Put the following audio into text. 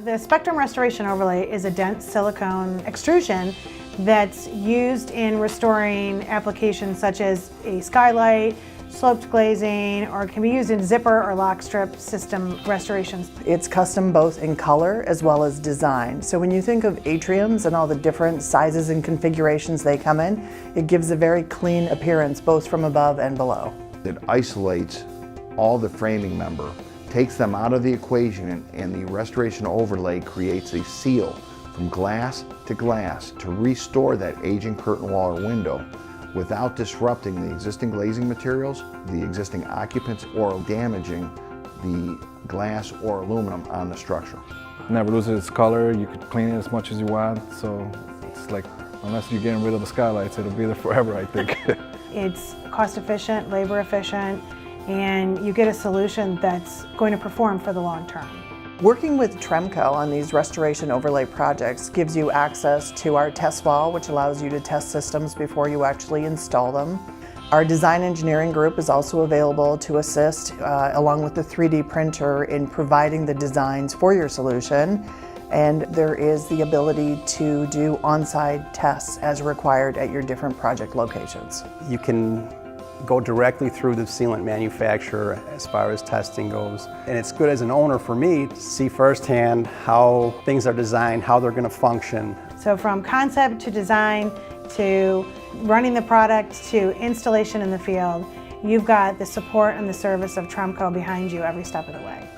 The Spectrem Restoration Overlay is a dense silicone extrusion that's used in restoring applications such as a skylight, sloped glazing, or it can be used in zipper or lockstrip system restorations. It's custom both in color as well as design. So when you think of atriums and all the different sizes and configurations they come in, it gives a very clean appearance both from above and below. It isolates all the framing member, takes them out of the equation, and the restoration overlay creates a seal from glass to glass to restore that aging curtain wall or window without disrupting the existing glazing materials, the existing occupants, or damaging the glass or aluminum on the structure. It never loses its color. You could clean it as much as you want, so it's like, unless you're getting rid of the skylights, it'll be there forever, I think. It's cost efficient, labor efficient, and you get a solution that's going to perform for the long term. Working with Tremco on these restoration overlay projects gives you access to our test wall, which allows you to test systems before you actually install them. Our design engineering group is also available to assist, along with the 3D printer, in providing the designs for your solution. And there is the ability to do on-site tests as required at your different project locations. You can go directly through the sealant manufacturer as far as testing goes. And it's good as an owner for me to see firsthand how things are designed, how they're going to function. So from concept to design to running the product to installation in the field, you've got the support and the service of Tremco behind you every step of the way.